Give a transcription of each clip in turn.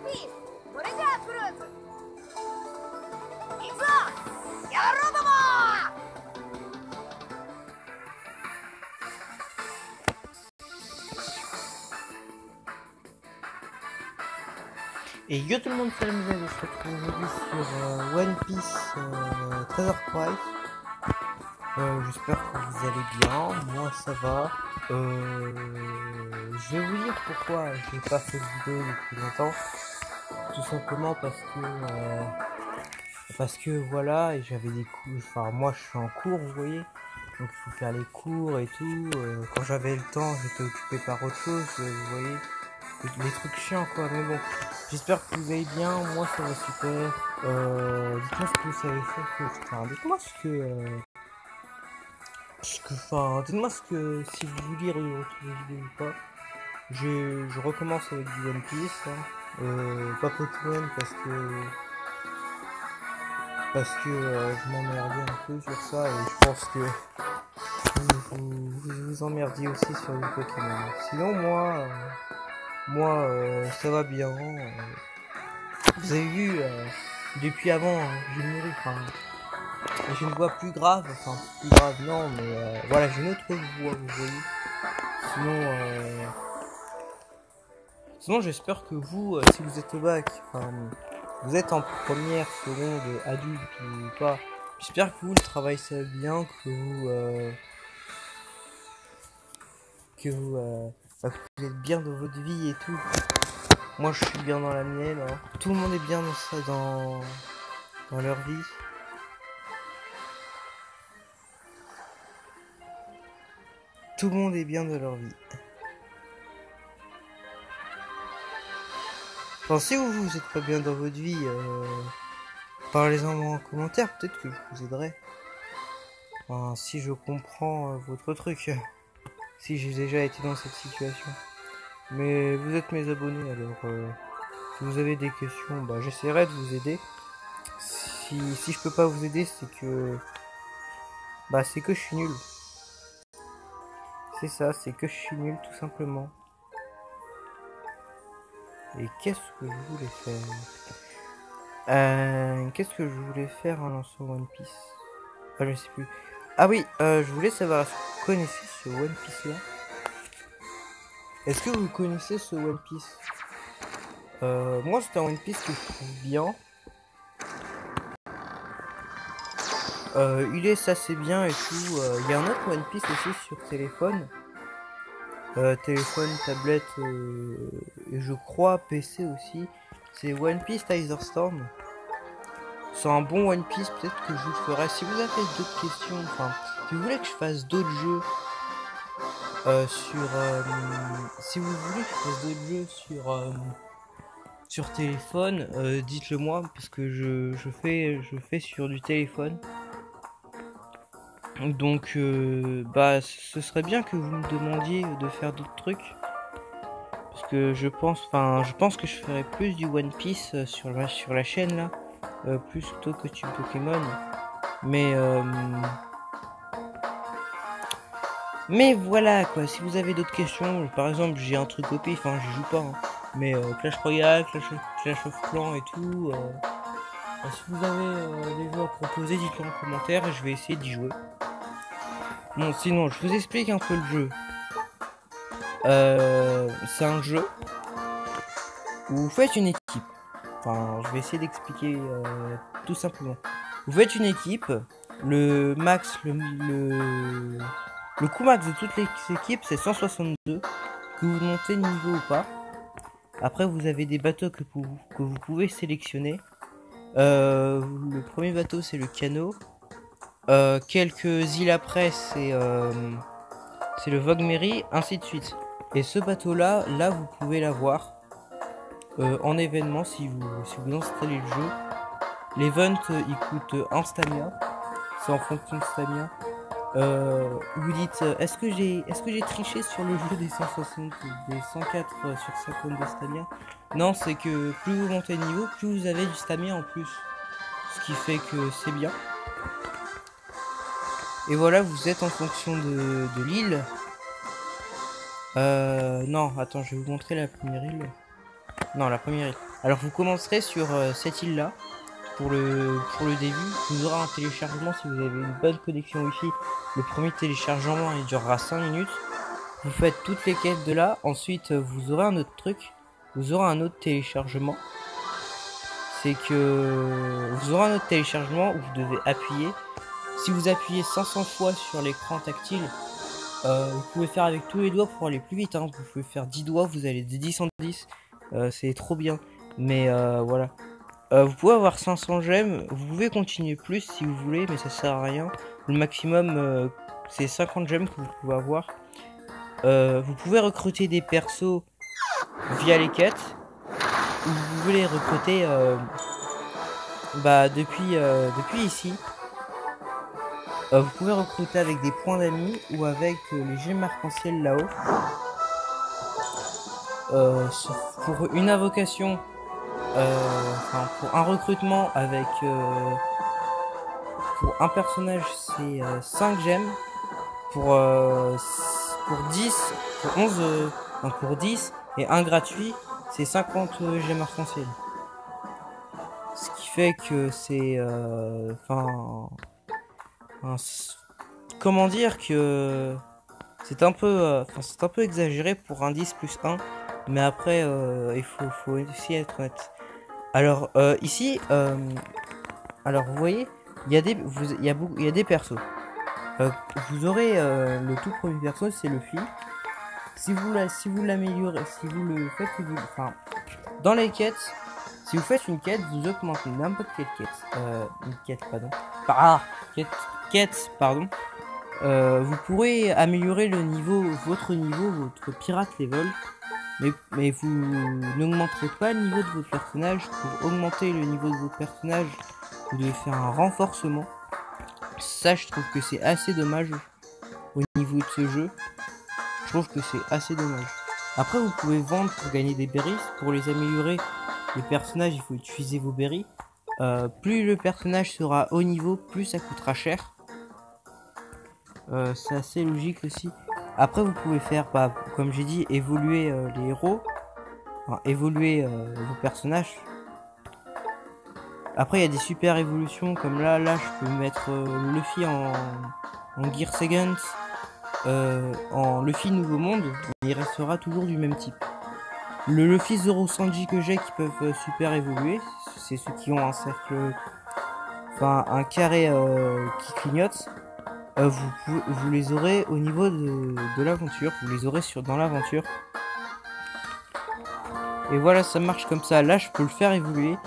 ピース、それじゃあクルーズ行くぞ野郎ども。Et yo tout le monde, salut mes amis, je se retrouve aujourd'hui sur One Piece Treasure Prize. J'espère que vous allez bien, moi ça va. Je vais vous dire pourquoi j'ai pas fait de vidéo depuis longtemps. Tout simplement parce que voilà, et j'avais des cours, enfin moi je suis en cours, vous voyez. Donc il faut faire les cours et tout. Quand j'avais le temps, j'étais occupé par autre chose, vous voyez. Les trucs chiants quoi, mais bon. J'espère que vous allez bien, moi ça va super. Dites-moi ce que vous savez faire. Enfin, dites-moi dites-moi ce que si vous voulez lire une autre vidéo ou pas. Je recommence avec du One Piece, hein. Pas Pokémon parce que je m'emmerdais un peu sur ça et je pense que vous emmerdiez aussi sur du Pokémon. Sinon moi ça va bien. Vous avez vu depuis avant j'ai mûri, j'ai une voix plus grave, non mais voilà, j'ai une autre voix, vous voyez. Sinon j'espère que vous, si vous êtes au bac, vous êtes en première, seconde, adulte ou pas, j'espère que vous le travail ça va bien, que vous êtes bien dans votre vie et tout. Moi je suis bien dans la mienne, hein. Tout le monde est bien dans leur vie. Tout le monde est bien dans leur vie. Enfin, si vous êtes pas bien dans votre vie, parlez-en en commentaire, peut-être que je vous aiderai. Enfin, si je comprends votre truc, si j'ai déjà été dans cette situation. Mais vous êtes mes abonnés, alors si vous avez des questions, bah, j'essaierai de vous aider. Si je peux pas vous aider, c'est que je suis nul. C'est ça, c'est que je suis nul tout simplement. Et qu'est-ce que je voulais faire Qu'est-ce que je voulais faire en lançant One Piece? Ah, je sais plus. Ah oui, je voulais savoir, est-ce que vous connaissez ce One Piece là? Est-ce que vous connaissez ce One Piece? Moi c'est un One Piece que je trouve bien. Il est assez bien et tout. Il y a un autre One Piece aussi sur téléphone. Téléphone, tablette et je crois PC aussi. C'est One Piece Tiger Storm. C'est un bon One Piece, peut-être que je vous le ferai. Si vous avez d'autres questions, si vous voulez que je fasse d'autres jeux si vous voulez que je fasse d'autres jeux sur téléphone, dites-le moi parce que je fais sur du téléphone. Donc ce serait bien que vous me demandiez de faire d'autres trucs parce que je pense que je ferai plus du One Piece sur la chaîne là, plus plutôt que du Pokémon, mais voilà quoi. Si vous avez d'autres questions, par exemple j'ai un truc au pif, j'y joue pas, hein, mais Clash Royale, Clash of Clans et tout, si vous avez des jeux à proposer, dites-le en commentaire et je vais essayer d'y jouer. Bon, sinon, je vous explique un peu le jeu. C'est un jeu où vous faites une équipe. Je vais essayer d'expliquer tout simplement. Vous faites une équipe. Le coût max de toutes les équipes, c'est 162. Que vous montez niveau ou pas. Après, vous avez des bateaux que vous pouvez sélectionner. Le premier bateau, c'est le canot. Quelques îles après, c'est le Vogue Mary, ainsi de suite. Et ce bateau là vous pouvez l'avoir en événement si vous installez le jeu. L'event il coûte 1 stamina, c'est en fonction de stamina. Vous dites est-ce que j'ai triché sur le jeu des 104 sur 52 stamina? Non, c'est que plus vous montez de niveau, plus vous avez du stamina en plus, ce qui fait que c'est bien. Et voilà, vous êtes en fonction de l'île. Non, attends, je vais vous montrer la première île. Non, la première île. Alors vous commencerez sur cette île là pour le début. Vous aurez un téléchargement si vous avez une bonne connexion wifi. Le premier téléchargement il durera 5 minutes. Vous faites toutes les quêtes de là. Ensuite vous aurez un autre truc. Vous aurez un autre téléchargement. C'est que vous aurez un autre téléchargement où vous devez appuyer. Si vous appuyez 500 fois sur l'écran tactile, vous pouvez faire avec tous les doigts pour aller plus vite. Hein. Vous pouvez faire 10 doigts, vous allez de 10 en 10. C'est trop bien. Mais voilà. Vous pouvez avoir 500 gemmes. Vous pouvez continuer plus si vous voulez, mais ça sert à rien. Le maximum, c'est 50 gemmes que vous pouvez avoir. Vous pouvez recruter des persos via les quêtes. Ou vous pouvez les recruter depuis ici. Vous pouvez recruter avec des points d'amis ou avec les gemmes arc-en-ciel là-haut. Pour une invocation, pour un recrutement avec pour un personnage c'est 5 gemmes. Pour 10, pour 11, pour 10 et un gratuit c'est 50 gemmes arc-en-ciel. Ce qui fait que c'est comment dire que c'est un peu exagéré pour un 10 plus 1, mais après il faut aussi être honnête. Alors ici alors vous voyez il y a des persos. Vous aurez le tout premier perso, c'est Luffy. Si vous l'améliorez, si vous le faites dans les quêtes, si vous faites une quête, vous augmentez n'importe quelle quête. Vous pourrez améliorer votre pirate level, mais vous n'augmenterez pas le niveau de votre personnage. Pour augmenter le niveau de votre personnage, vous devez faire un renforcement. Ça, je trouve que c'est assez dommage au niveau de ce jeu. Je trouve que c'est assez dommage. Après, vous pouvez vendre pour gagner des berries. Pour les améliorer, les personnages, il faut utiliser vos berries. Plus le personnage sera haut niveau, plus ça coûtera cher. C'est assez logique aussi. Après, vous pouvez faire, comme j'ai dit, évoluer les héros. Enfin, évoluer vos personnages. Après, il y a des super évolutions, comme là je peux mettre Luffy en Gear Second, en Luffy Nouveau Monde, mais il restera toujours du même type. Le Luffy Zoro Sanji que j'ai qui peuvent super évoluer, c'est ceux qui ont un cercle, un carré qui clignote. Vous les aurez au niveau de l'aventure, vous les aurez dans l'aventure. Et voilà, ça marche comme ça. Là, je peux le faire évoluer.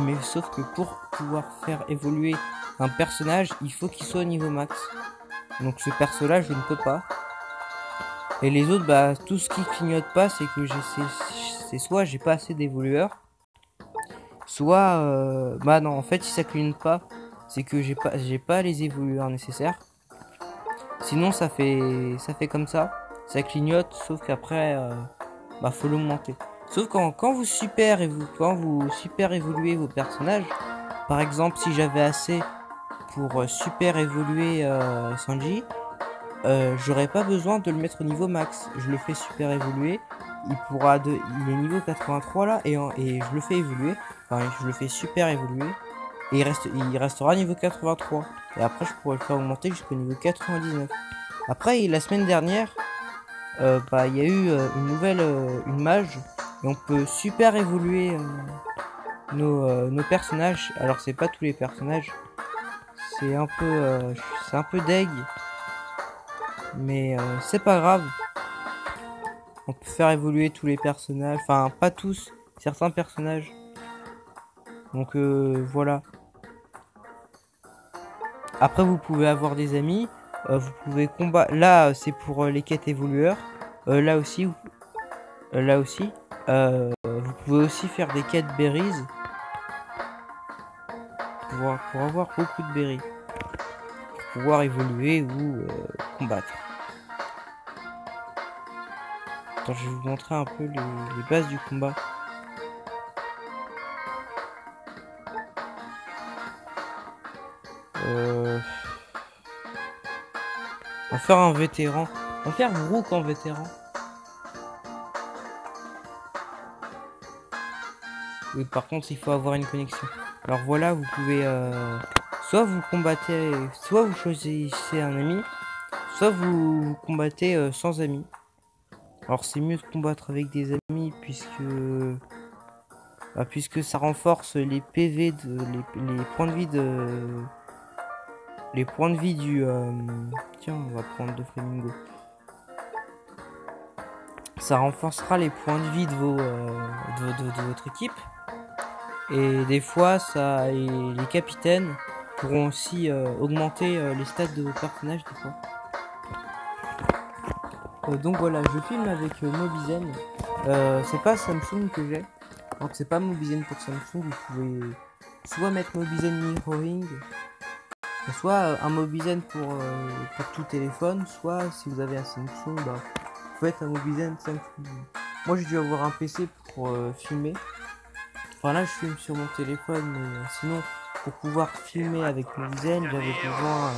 Mais sauf que pour pouvoir faire évoluer un personnage, il faut qu'il soit au niveau max. Donc ce perso là, je ne peux pas. Et les autres, tout ce qui clignote pas, c'est que c'est soit j'ai pas assez d'évolueurs, soit non, en fait si ça clignote pas, c'est que j'ai pas les évolueurs nécessaires. Sinon ça fait comme ça clignote, sauf qu'après faut l'augmenter. Sauf quand vous super évoluez vos personnages, par exemple si j'avais assez pour super évoluer Sanji, j'aurais pas besoin de le mettre au niveau max. Je le fais super évoluer, il est niveau 83 là, et je le fais évoluer, je le fais super évoluer, et il restera niveau 83. Et après je pourrais le faire augmenter jusqu'au niveau 99. Après la semaine dernière, il y a eu une mage. Et on peut super évoluer nos personnages. Alors c'est pas tous les personnages. C'est un peu deg. Mais c'est pas grave. On peut faire évoluer tous les personnages. Enfin pas tous. Certains personnages. Donc voilà. Après vous pouvez avoir des amis. Vous pouvez combattre. Là c'est pour les quêtes évolueurs. Là aussi. Vous pouvez aussi faire des quêtes berries pour avoir beaucoup de berries, pour pouvoir évoluer ou combattre. Attends, je vais vous montrer un peu les bases du combat. On va faire un vétéran. On va faire Brook en vétéran. Oui, par contre, il faut avoir une connexion. Alors voilà, vous pouvez soit vous combattez, soit vous choisissez un ami, soit vous combattez sans amis. Alors c'est mieux de combattre avec des amis puisque ça renforce les PV les points de vie du tiens, on va prendre deux flamingos. Ça renforcera les points de vie de votre équipe. Et des fois, les capitaines pourront aussi augmenter les stats de vos personnages des fois. Donc voilà, je filme avec Mobizen. C'est pas Samsung que j'ai. Donc c'est pas Mobizen pour Samsung. Vous pouvez soit mettre Mobizen Mirroring, soit un Mobizen pour tout téléphone, soit si vous avez un Samsung, bah, vous faites un Mobizen Samsung. Moi j'ai dû avoir un PC pour filmer. Enfin là je filme sur mon téléphone, mais sinon pour pouvoir filmer avec Mobizen j'avais besoin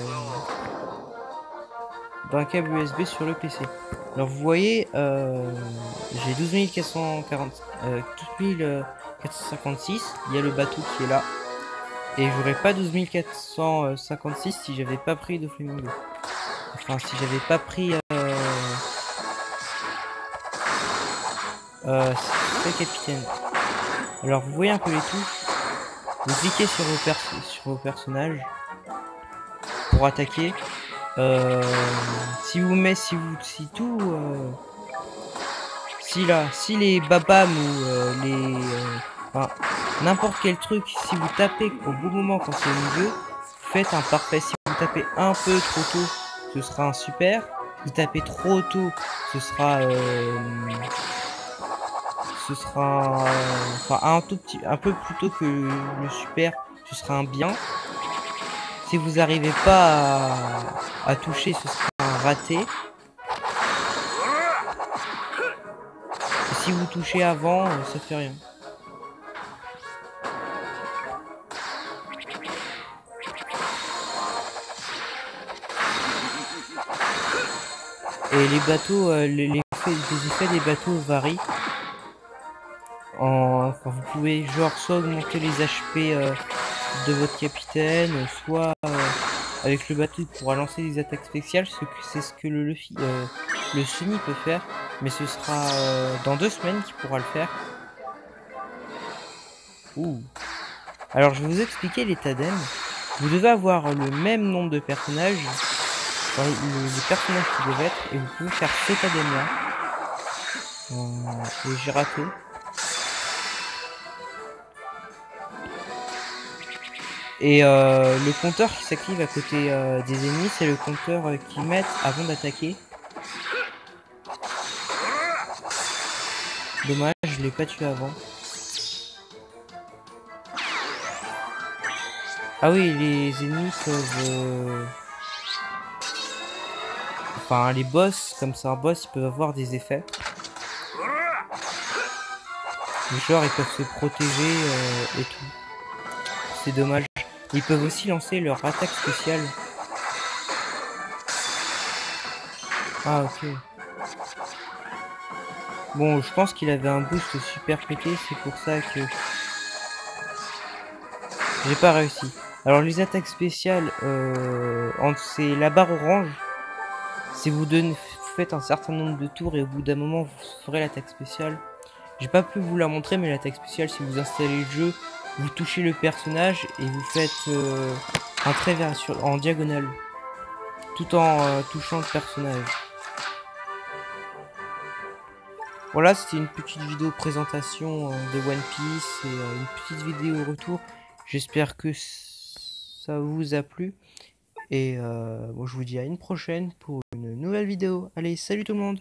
d'un câble USB sur le PC. Alors vous voyez, j'ai 12456, il y a le bateau qui est là. Et j'aurais pas 12456 si j'avais pas pris de flamingo. Enfin si j'avais pas pris c'est capitaine. Alors vous voyez un peu les touches. Vous cliquez sur vos personnages pour attaquer. Si les babam ou enfin, n'importe quel truc, si vous tapez au bon moment quand c'est au milieu, faites un parfait. Si vous tapez un peu trop tôt, ce sera un super. Si vous tapez trop tôt, ce sera enfin un peu plus tôt que le super, ce sera un bien. Si vous n'arrivez pas à toucher, ce sera un raté. Et si vous touchez avant, ça fait rien. Et les bateaux, les effets des bateaux varient. Enfin, vous pouvez soit augmenter les HP de votre capitaine, soit avec le bateau il pourra lancer des attaques spéciales, c'est ce que le Sunny peut faire, mais ce sera dans 2 semaines qu'il pourra le faire. Ouh. Alors je vais vous expliquer l'état d'âme. Vous devez avoir le même nombre de personnages, enfin, les personnages qui doivent être, et vous pouvez faire cet ADM là. Et j'ai raté. Et le compteur qui s'active à côté des ennemis, c'est le compteur qu'ils mettent avant d'attaquer. Dommage, je l'ai pas tué avant. Ah oui, les ennemis peuvent... Enfin, les boss, comme c'est un boss, ils peuvent avoir des effets. Genre, ils peuvent se protéger et tout. C'est dommage. Ils peuvent aussi lancer leur attaque spéciale. Ah, ok. Bon, je pense qu'il avait un boost super pété, c'est pour ça que j'ai pas réussi. Alors les attaques spéciales, c'est la barre orange. Si vous faites un certain nombre de tours et au bout d'un moment vous ferez l'attaque spéciale. J'ai pas pu vous la montrer, mais l'attaque spéciale, si vous installez le jeu, vous touchez le personnage et vous faites un trait en diagonale, tout en touchant le personnage. Voilà, c'était une petite vidéo présentation de One Piece et une petite vidéo retour. J'espère que ça vous a plu. Et bon, je vous dis à une prochaine pour une nouvelle vidéo. Allez, salut tout le monde!